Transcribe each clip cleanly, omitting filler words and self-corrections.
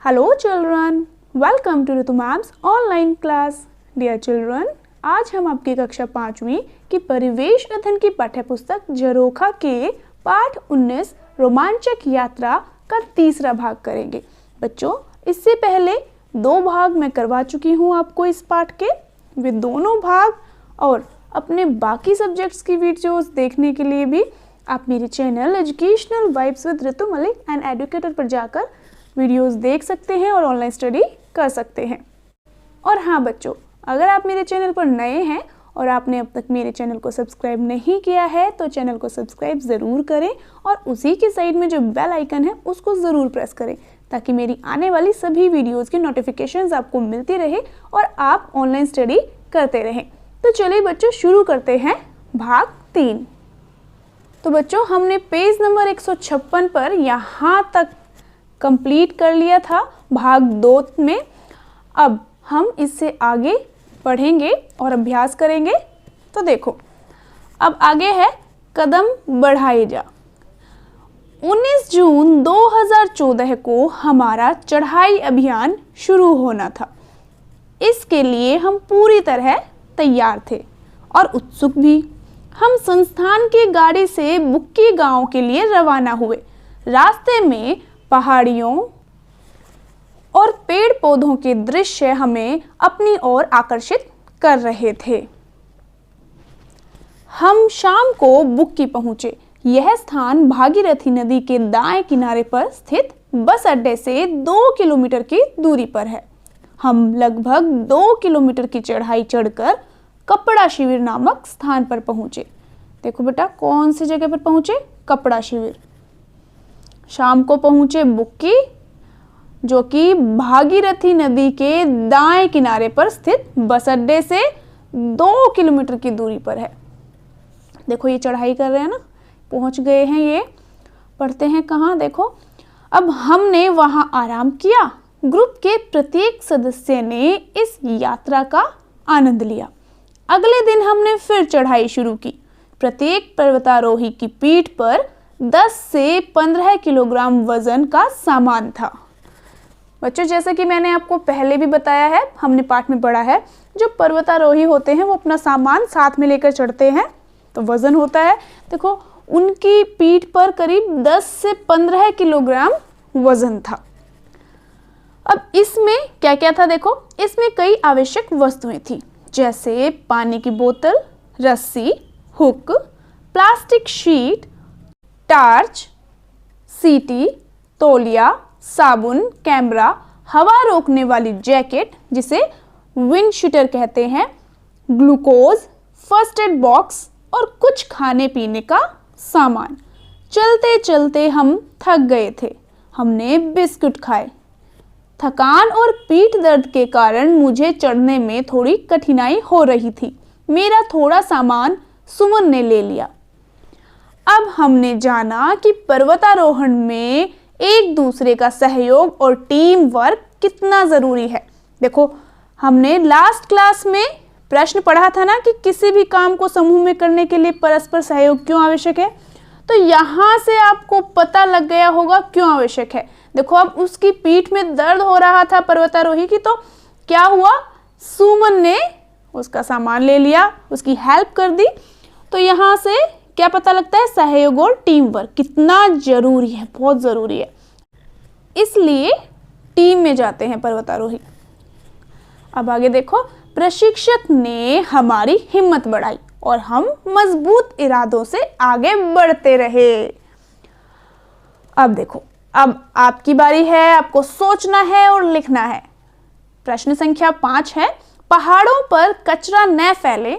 Hello children, welcome to Ritu Ma'am's online class. Dear children, आज हम आपकी कक्षा 5वीं की परिवेश अध्ययन की पाठ्यपुस्तक झरोखा के पाठ 19 रोमांचक यात्रा का तीसरा भाग करेंगे। बच्चों, इससे पहले 2 भाग मैं करवा चुकी हूँ आपको इस पाठ के। वे दोनों भाग और अपने बाकी सब्जेक्ट्स की वीडियोस देखने के लिए भी आप मेरे channel educational vibes with Ritu Malik and educator पर जाकर वीडियोस देख सकते हैं और ऑनलाइन स्टडी कर सकते हैं। और हाँ बच्चों, अगर आप मेरे चैनल पर नए हैं और आपने अब तक मेरे चैनल को सब्सक्राइब नहीं किया है तो चैनल को सब्सक्राइब ज़रूर करें और उसी के साइड में जो बेल आइकन है उसको ज़रूर प्रेस करें ताकि मेरी आने वाली सभी वीडियोज़ की नोटिफिकेशंस आपको मिलती रहे और आप ऑनलाइन स्टडी करते रहें। तो चलिए बच्चों, शुरू करते हैं भाग 3। तो बच्चों, हमने पेज नंबर 156 पर यहाँ तक कंप्लीट कर लिया था भाग 2 में। अब हम इससे आगे पढ़ेंगे और अभ्यास करेंगे। तो देखो, अब आगे है कदम बढ़ाए जा। 19 जून 2014 को हमारा चढ़ाई अभियान शुरू होना था। इसके लिए हम पूरी तरह तैयार थे और उत्सुक भी। हम संस्थान की गाड़ी से बुक्की गांव के लिए रवाना हुए। रास्ते में पहाड़ियों और पेड़ पौधों के दृश्य हमें अपनी ओर आकर्षित कर रहे थे। हम शाम को बुक्की पहुंचे। यह स्थान भागीरथी नदी के दाएं किनारे पर स्थित बस अड्डे से 2 किलोमीटर की दूरी पर है। हम लगभग 2 किलोमीटर की चढ़ाई चढ़कर कपड़ा शिविर नामक स्थान पर पहुंचे। देखो बेटा, कौन सी जगह पर पहुंचे? कपड़ा शिविर। शाम को पहुंचे बुक्की, जो कि भागीरथी नदी के दाएं किनारे पर स्थित बस अड्डे से 2 किलोमीटर की दूरी पर है। देखो, ये चढ़ाई कर रहे हैं ना, पहुंच गए हैं। ये पढ़ते हैं कहाँ? देखो, अब हमने वहां आराम किया। ग्रुप के प्रत्येक सदस्य ने इस यात्रा का आनंद लिया। अगले दिन हमने फिर चढ़ाई शुरू की। प्रत्येक पर्वतारोही की पीठ पर 10 से 15 किलोग्राम वजन का सामान था। बच्चों, जैसे कि मैंने आपको पहले भी बताया है, हमने पाठ में पढ़ा है, जो पर्वतारोही होते हैं वो अपना सामान साथ में लेकर चढ़ते हैं, तो वजन होता है। देखो, उनकी पीठ पर करीब 10 से 15 किलोग्राम वजन था। अब इसमें क्या क्या था? देखो, इसमें कई आवश्यक वस्तुएं थी, जैसे पानी की बोतल, रस्सी, हुक, प्लास्टिक शीट, टार्च, सीटी, तौलिया, साबुन, कैमरा, हवा रोकने वाली जैकेट जिसे विंड शीटर कहते हैं, ग्लूकोज, फर्स्ट एड बॉक्स और कुछ खाने पीने का सामान। चलते चलते हम थक गए थे। हमने बिस्कुट खाए। थकान और पीठ दर्द के कारण मुझे चढ़ने में थोड़ी कठिनाई हो रही थी। मेरा थोड़ा सामान सुमन ने ले लिया। अब हमने जाना कि पर्वतारोहण में एक दूसरे का सहयोग और टीम वर्क कितना ज़रूरी है। देखो, हमने लास्ट क्लास में प्रश्न पढ़ा था ना कि किसी भी काम को समूह में करने के लिए परस्पर सहयोग क्यों आवश्यक है। तो यहाँ से आपको पता लग गया होगा क्यों आवश्यक है। देखो, अब उसकी पीठ में दर्द हो रहा था पर्वतारोही की, तो क्या हुआ? सुमन ने उसका सामान ले लिया, उसकी हेल्प कर दी। तो यहाँ से क्या पता लगता है? सहयोग और टीम वर्क कितना जरूरी है, बहुत जरूरी है। इसलिए टीम में जाते हैं पर्वतारोही। अब आगे देखो, प्रशिक्षक ने हमारी हिम्मत बढ़ाई और हम मजबूत इरादों से आगे बढ़ते रहे। अब देखो, अब आपकी बारी है, आपको सोचना है और लिखना है। प्रश्न संख्या 5 है, पहाड़ों पर कचरा न फैले,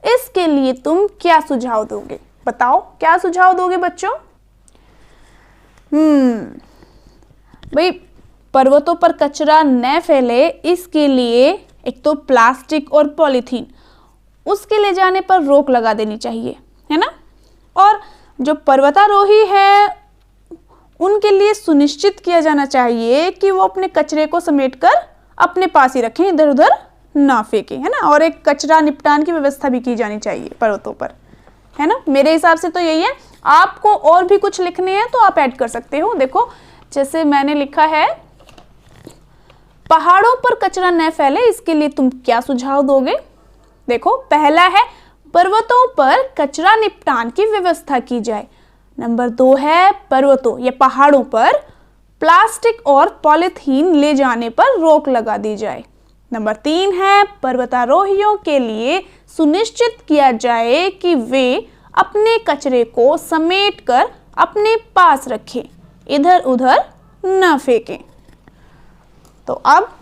इसके लिए तुम क्या सुझाव दोगे? बताओ, क्या सुझाव दोगे बच्चों? भाई, पर्वतों पर कचरा न फैले, इसके लिए एक तो प्लास्टिक और पॉलीथीन, उसके ले जाने पर रोक लगा देनी चाहिए, है ना। और जो पर्वतारोही है उनके लिए सुनिश्चित किया जाना चाहिए कि वो अपने कचरे को समेटकर अपने पास ही रखें, इधर उधर ना फेंकें, है ना। और एक कचरा निपटान की व्यवस्था भी की जानी चाहिए पर्वतों पर, है ना। मेरे हिसाब से तो यही है। आपको और भी कुछ लिखने हैं तो आप ऐड कर सकते हो। देखो, जैसे मैंने लिखा है पहाड़ों पर कचरा न फैले, इसके लिए तुम क्या सुझाव दोगे? देखो, पहला है पर्वतों पर कचरा निपटान की व्यवस्था की जाए। नंबर 2 है पर्वतों या पहाड़ों पर प्लास्टिक और पॉलीथीन ले जाने पर रोक लगा दी जाए। नंबर 3 है पर्वतारोहियों के लिए सुनिश्चित किया जाए कि वे अपने कचरे को समेटकर अपने पास रखें, इधर उधर न फेंकें। तो अब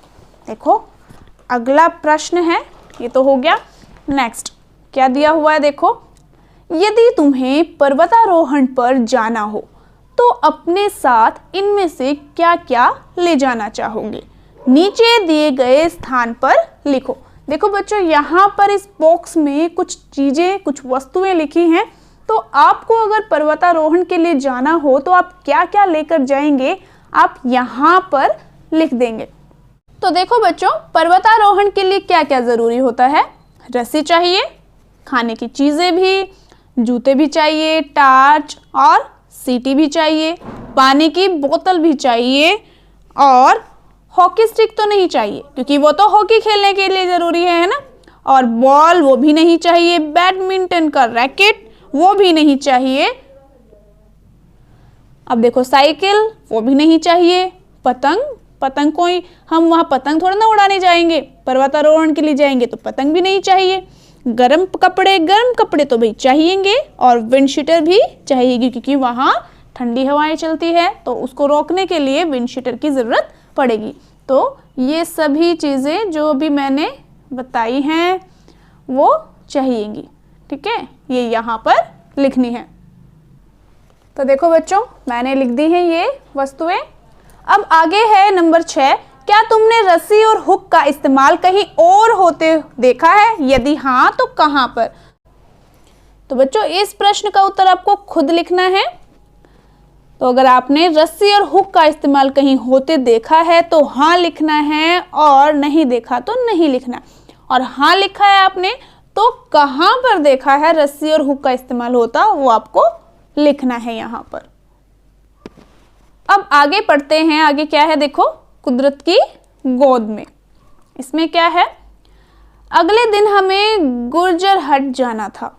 देखो अगला प्रश्न है, ये तो हो गया। नेक्स्ट क्या दिया हुआ है देखो, यदि तुम्हें पर्वतारोहण पर जाना हो तो अपने साथ इनमें से क्या क्या ले जाना चाहोगे? नीचे दिए गए स्थान पर लिखो। देखो बच्चों, यहाँ पर इस बॉक्स में कुछ चीजें, कुछ वस्तुएं लिखी हैं। तो आपको अगर पर्वतारोहण के लिए जाना हो तो आप क्या क्या लेकर जाएंगे, आप यहाँ पर लिख देंगे। तो देखो बच्चों, पर्वतारोहण के लिए क्या क्या जरूरी होता है? रस्सी चाहिए, खाने की चीजें भी, जूते भी चाहिए, टार्च और सीटी भी चाहिए, पानी की बोतल भी चाहिए, और हॉकी स्टिक तो नहीं चाहिए क्योंकि वो तो हॉकी खेलने के लिए जरूरी है ना, और बॉल वो भी नहीं चाहिए, बैडमिंटन का रैकेट वो भी नहीं चाहिए। अब देखो साइकिल वो भी नहीं चाहिए, पतंग कोई, हम वहां पतंग थोड़ा ना उड़ाने जाएंगे, पर्वतारोहण के लिए जाएंगे तो पतंग भी नहीं चाहिए। गर्म कपड़े तो भाई चाहिएंगे, और विंडशीटर भी चाहिएगी क्योंकि वहां ठंडी हवाएं चलती है तो उसको रोकने के लिए विंडशीटर की जरूरत पड़ेगी। तो ये सभी चीजें जो भी मैंने बताई हैं वो चाहिएंगी, ठीक है, ये यहाँ पर लिखनी है। तो देखो बच्चों, मैंने लिख दी है ये वस्तुएं। अब आगे है नंबर 6, क्या तुमने रस्सी और हुक का इस्तेमाल कहीं और होते देखा है? यदि हाँ तो कहाँ पर? तो बच्चों, इस प्रश्न का उत्तर आपको खुद लिखना है। तो अगर आपने रस्सी और हुक का इस्तेमाल कहीं होते देखा है तो हाँ लिखना है, और नहीं देखा तो नहीं लिखना। और हाँ लिखा है आपने तो कहाँ पर देखा है रस्सी और हुक का इस्तेमाल होता, वो आपको लिखना है यहाँ पर। अब आगे पढ़ते हैं, आगे क्या है देखो, कुदरत की गोद में। इसमें क्या है, अगले दिन हमें गुर्जर हट जाना था।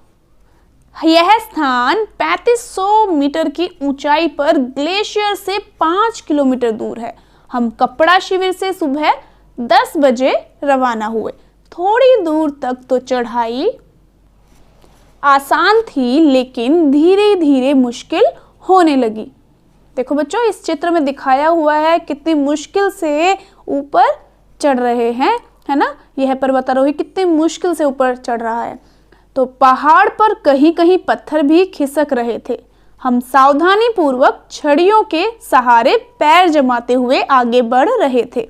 यह स्थान 3500 मीटर की ऊंचाई पर ग्लेशियर से 5 किलोमीटर दूर है। हम कपड़ा शिविर से सुबह 10 बजे रवाना हुए। थोड़ी दूर तक तो चढ़ाई आसान थी, लेकिन धीरे धीरे मुश्किल होने लगी। देखो बच्चों, इस चित्र में दिखाया हुआ है कितनी मुश्किल से ऊपर चढ़ रहे हैं, है ना। यह पर्वतारोही कितनी मुश्किल से ऊपर चढ़ रहा है। तो पहाड़ पर कहीं कहीं पत्थर भी खिसक रहे थे। हम सावधानी पूर्वक छड़ियों के सहारे पैर जमाते हुए आगे बढ़ रहे थे।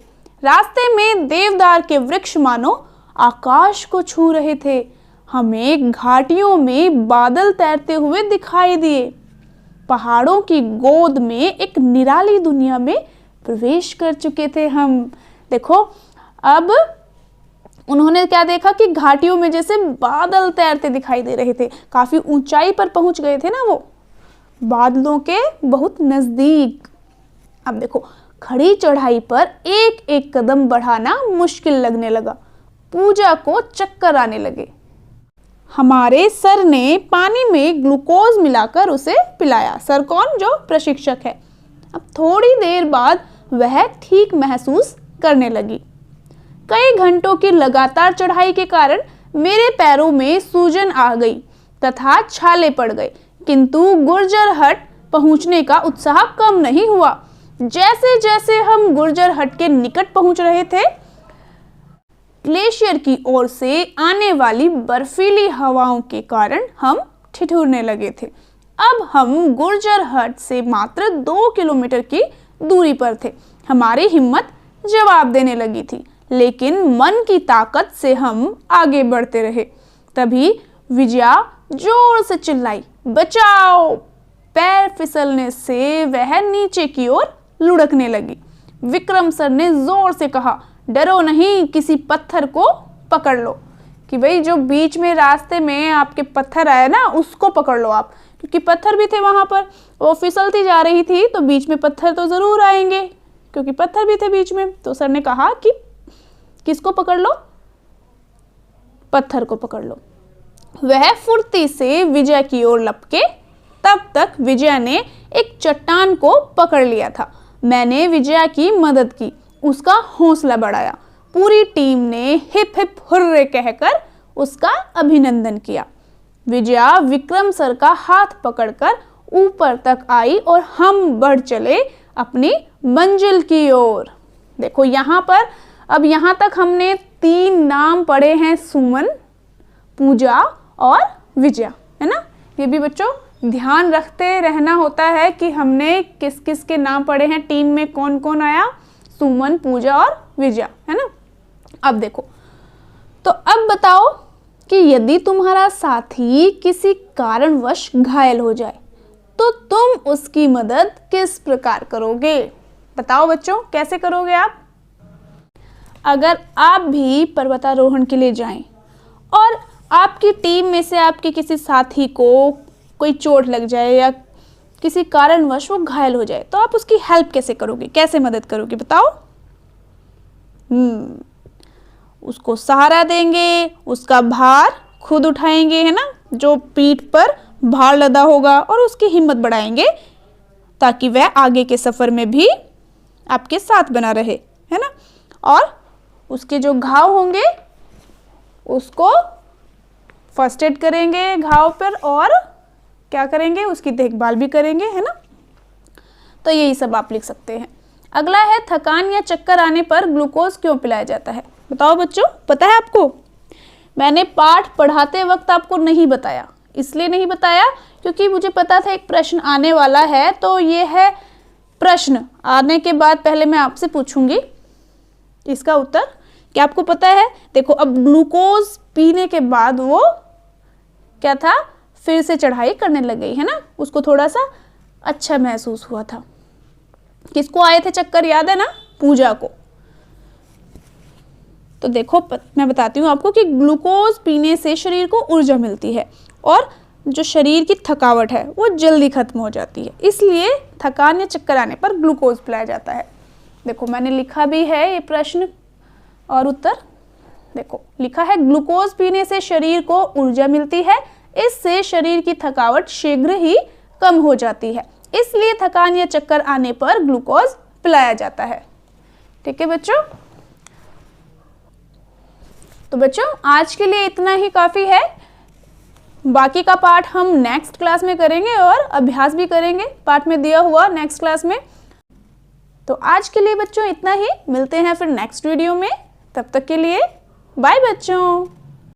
रास्ते में देवदार के वृक्ष मानो आकाश को छू रहे थे। हमें घाटियों में बादल तैरते हुए दिखाई दिए। पहाड़ों की गोद में एक निराली दुनिया में प्रवेश कर चुके थे हम। देखो, अब उन्होंने क्या देखा कि घाटियों में जैसे बादल तैरते दिखाई दे रहे थे। काफी ऊंचाई पर पहुंच गए थे ना वो, बादलों के बहुत नजदीक। अब देखो, खड़ी चढ़ाई पर एक एक कदम बढ़ाना मुश्किल लगने लगा। पूजा को चक्कर आने लगे। हमारे सर ने पानी में ग्लूकोज मिलाकर उसे पिलाया। सर कौन? जो प्रशिक्षक है। अब थोड़ी देर बाद वह ठीक महसूस करने लगी। कई घंटों की लगातार चढ़ाई के कारण मेरे पैरों में सूजन आ गई तथा छाले पड़ गए, किंतु गुर्जर हट पहुंचने का उत्साह कम नहीं हुआ। जैसे जैसे हम गुर्जर हट के निकट पहुंच रहे थे, ग्लेशियर की ओर से आने वाली बर्फीली हवाओं के कारण हम ठिठुरने लगे थे। अब हम गुर्जर हट से मात्र 2 किलोमीटर की दूरी पर थे। हमारी हिम्मत जवाब देने लगी थी, लेकिन मन की ताकत से हम आगे बढ़ते रहे। तभी विजया जोर से चिल्लाई, बचाओ! पैर फिसलने से वह नीचे की ओर लुढ़कने लगी। विक्रम सर ने जोर से कहा, डरो नहीं, किसी पत्थर को पकड़ लो। कि भाई जो बीच में रास्ते में आपके पत्थर आए ना, उसको पकड़ लो आप, क्योंकि पत्थर भी थे वहां पर। वो फिसलती जा रही थी तो बीच में पत्थर तो जरूर आएंगे, क्योंकि पत्थर भी थे बीच में। तो सर ने कहा कि किसको पकड़ लो, पत्थर को पकड़ लो। वह फुर्ती से विजया की ओर लपके। तब तक विजया ने एक चट्टान को पकड़ लिया था। मैंने विजया की मदद की, उसका हौसला बढ़ाया। पूरी टीम ने हिप हिप हुर्रे कहकर उसका अभिनंदन किया। विजया विक्रम सर का हाथ पकड़कर ऊपर तक आई और हम बढ़ चले अपनी मंजिल की ओर। देखो यहाँ पर अब यहाँ तक हमने 3 नाम पढ़े हैं, सुमन, पूजा और विजया, है ना। ये भी बच्चों ध्यान रखते रहना होता है कि हमने किस किस के नाम पढ़े हैं, टीम में कौन कौन आया, सुमन, पूजा और विजया, है ना। अब देखो, तो अब बताओ कि यदि तुम्हारा साथी किसी कारणवश घायल हो जाए तो तुम उसकी मदद किस प्रकार करोगे? बताओ बच्चों, कैसे करोगे आप? अगर आप भी पर्वतारोहण के लिए जाएं और आपकी टीम में से आपके किसी साथी को कोई चोट लग जाए या किसी कारणवश वो घायल हो जाए, तो आप उसकी हेल्प कैसे करोगे, कैसे मदद करोगे? बताओ। उसको सहारा देंगे, उसका भार खुद उठाएंगे, है ना, जो पीठ पर भार लदा होगा, और उसकी हिम्मत बढ़ाएंगे ताकि वह आगे के सफ़र में भी आपके साथ बना रहे, है ना। और उसके जो घाव होंगे उसको फर्स्ट एड करेंगे घाव पर, और क्या करेंगे, उसकी देखभाल भी करेंगे, है ना। तो यही सब आप लिख सकते हैं। अगला है, थकान या चक्कर आने पर ग्लूकोज क्यों पिलाया जाता है? बताओ बच्चों, पता है आपको? मैंने पाठ पढ़ाते वक्त आपको नहीं बताया, इसलिए नहीं बताया क्योंकि मुझे पता था एक प्रश्न आने वाला है। तो ये है प्रश्न, आने के बाद पहले मैं आपसे पूछूंगी इसका उत्तर। क्या आपको पता है? देखो, अब ग्लूकोज पीने के बाद वो क्या था, फिर से चढ़ाई करने लग गई, है ना। उसको थोड़ा सा अच्छा महसूस हुआ था। किसको आए थे चक्कर, याद है ना? पूजा को। तो देखो, मैं बताती हूँ आपको कि ग्लूकोज पीने से शरीर को ऊर्जा मिलती है और जो शरीर की थकावट है वो जल्दी खत्म हो जाती है, इसलिए थकान या चक्कर आने पर ग्लूकोज पिलाया जाता है। देखो, मैंने लिखा भी है ये प्रश्न और उत्तर। देखो, लिखा है ग्लूकोज पीने से शरीर को ऊर्जा मिलती है, इससे शरीर की थकावट शीघ्र ही कम हो जाती है, इसलिए थकान या चक्कर आने पर ग्लूकोज पिलाया जाता है। ठीक है बच्चों। तो बच्चों, आज के लिए इतना ही काफ़ी है। बाकी का पाठ हम नेक्स्ट क्लास में करेंगे और अभ्यास भी करेंगे पाठ में दिया हुआ नेक्स्ट क्लास में। तो आज के लिए बच्चों इतना ही, मिलते हैं फिर नेक्स्ट वीडियो में। तब तक के लिए बाय बच्चों।